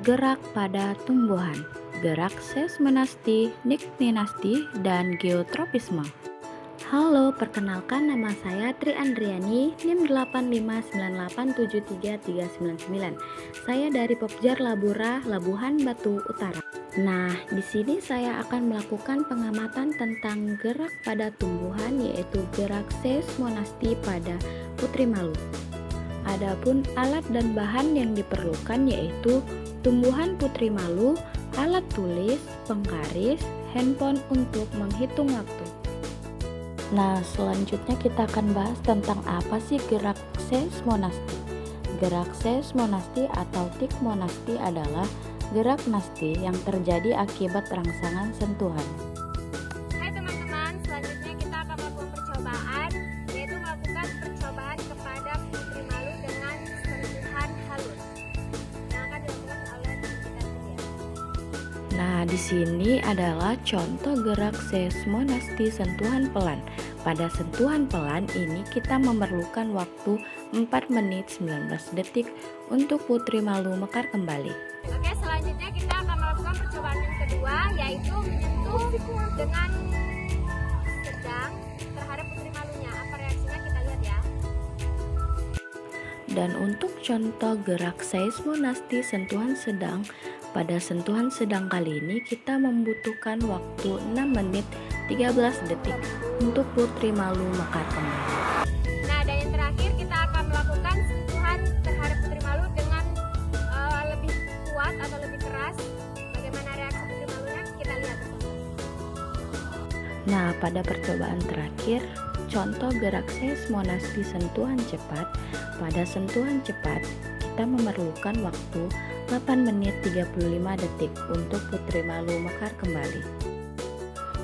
Gerak pada tumbuhan, gerak seismonasti, niktinasti, dan geotropisme. Halo, perkenalkan nama saya Tri Andriani, NIM 859873399. Saya dari Popjar Labura, Labuhan Batu Utara. Nah, di sini saya akan melakukan pengamatan tentang gerak pada tumbuhan, yaitu gerak seismonasti pada putri malu. Adapun alat dan bahan yang diperlukan yaitu tumbuhan putri malu, alat tulis, penggaris, handphone untuk menghitung waktu. Nah, selanjutnya kita akan bahas tentang apa sih gerak seismonasti. Gerak seismonasti atau tikmonasti adalah gerak nasti yang terjadi akibat rangsangan sentuhan. Hai teman-teman, selanjutnya kita akan melakukan percobaan, yaitu melakukan percobaan kepada putri malu dengan sentuhan halus yang akan dilakukan oleh kita sendiri. Nah, di sini adalah contoh gerak seismonasti sentuhan pelan. Pada sentuhan pelan ini kita memerlukan waktu 4 menit 19 detik untuk putri malu mekar kembali. Oke, selanjutnya kita akan melakukan percobaan yang kedua, yaitu menyentuh dengan sedang terhadap putri malunya. Apa reaksinya kita lihat ya. Dan untuk contoh gerak seismonasti sentuhan sedang, pada sentuhan sedang kali ini kita membutuhkan waktu 6 menit 13 detik untuk putri malu mekar kembali. Nah, dan yang terakhir kita akan melakukan sentuhan terhadap putri malu dengan lebih kuat atau lebih keras. Bagaimana reaksi putri malunya? Kita lihat. Nah, pada percobaan terakhir, contoh gerak seismonasti sentuhan cepat. Pada sentuhan cepat, kita memerlukan waktu 8 menit 35 detik untuk putri malu mekar kembali.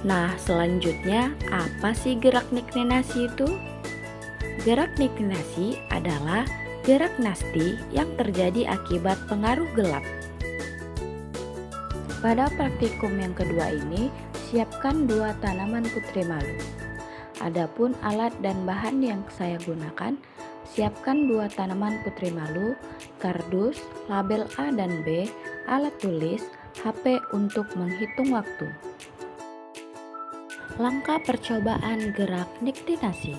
Nah, selanjutnya apa sih gerak niktinasi itu? Gerak niktinasi adalah gerak nasti yang terjadi akibat pengaruh gelap. Pada praktikum yang kedua ini, siapkan 2 tanaman putri malu. Adapun alat dan bahan yang saya gunakan, siapkan 2 tanaman putri malu, kardus, label A dan B, alat tulis, HP untuk menghitung waktu. Langkah percobaan gerak niktinasi.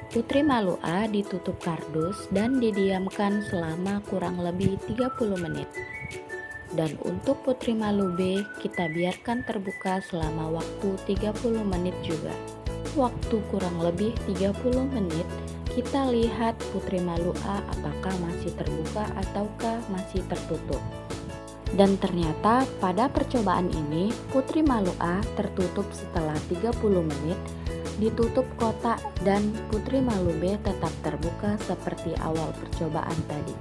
Putri malu A ditutup kardus dan didiamkan selama kurang lebih 30 menit. Dan untuk putri malu B, kita biarkan terbuka selama waktu 30 menit juga. Waktu kurang lebih 30 menit, kita lihat putri malu A apakah masih terbuka ataukah masih tertutup. Dan ternyata pada percobaan ini putri malu A tertutup setelah 30 menit, ditutup kotak, dan putri malu B tetap terbuka seperti awal percobaan tadi.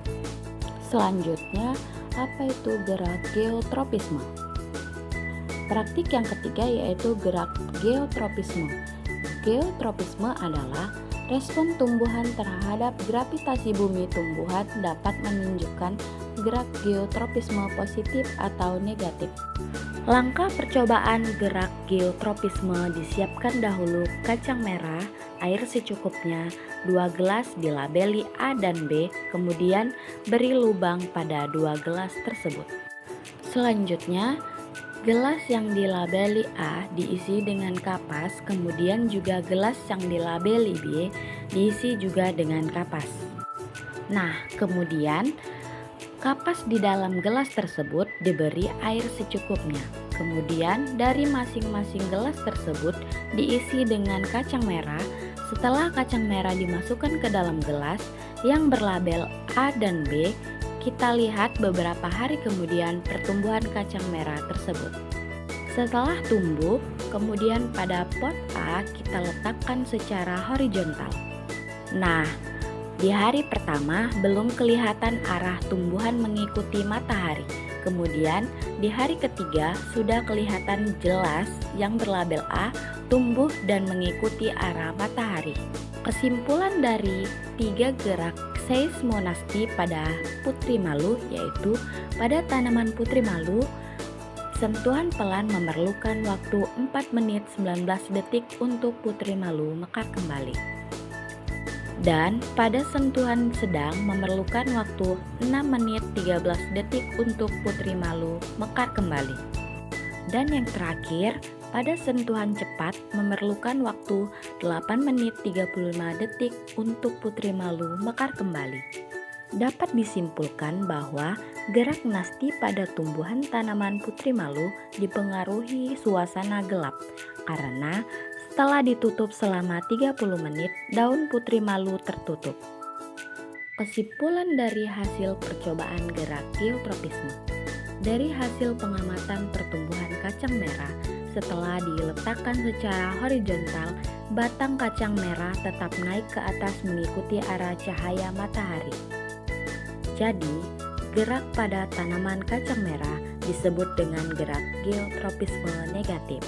Selanjutnya, apa itu gerak geotropisme? Praktik yang ketiga yaitu gerak geotropisme. Geotropisme adalah respon tumbuhan terhadap gravitasi bumi. Tumbuhan dapat menunjukkan gerak geotropisme positif atau negatif. Langkah percobaan gerak geotropisme: disiapkan dahulu kacang merah, air secukupnya, 2 gelas dilabeli A dan B, kemudian beri lubang pada 2 gelas tersebut. Selanjutnya, gelas yang dilabeli A diisi dengan kapas, kemudian juga gelas yang dilabeli B diisi juga dengan kapas. Nah, kemudian kapas di dalam gelas tersebut diberi air secukupnya. Kemudian dari masing-masing gelas tersebut diisi dengan kacang merah. Setelah kacang merah dimasukkan ke dalam gelas yang berlabel A dan B, kita lihat beberapa hari kemudian pertumbuhan kacang merah tersebut. Setelah tumbuh, kemudian pada pot A kita letakkan secara horizontal. Nah, di hari pertama belum kelihatan arah tumbuhan mengikuti matahari. Kemudian di hari ketiga sudah kelihatan jelas yang berlabel A tumbuh dan mengikuti arah matahari. Kesimpulan dari 3 gerak seismonasti pada putri malu yaitu pada tanaman putri malu, sentuhan pelan memerlukan waktu 4 menit 19 detik untuk putri malu mekar kembali. Dan pada sentuhan sedang memerlukan waktu 6 menit 13 detik untuk putri malu mekar kembali. Dan yang terakhir, pada sentuhan cepat memerlukan waktu 8 menit 35 detik untuk putri malu mekar kembali. Dapat disimpulkan bahwa gerak nasti pada tumbuhan tanaman putri malu dipengaruhi suasana gelap, karena setelah ditutup selama 30 menit, daun putri malu tertutup. Kesimpulan dari hasil percobaan gerak geotropisme. Dari hasil pengamatan pertumbuhan kacang merah, setelah diletakkan secara horizontal, batang kacang merah tetap naik ke atas mengikuti arah cahaya matahari. Jadi, gerak pada tanaman kacang merah disebut dengan gerak geotropisme negatif.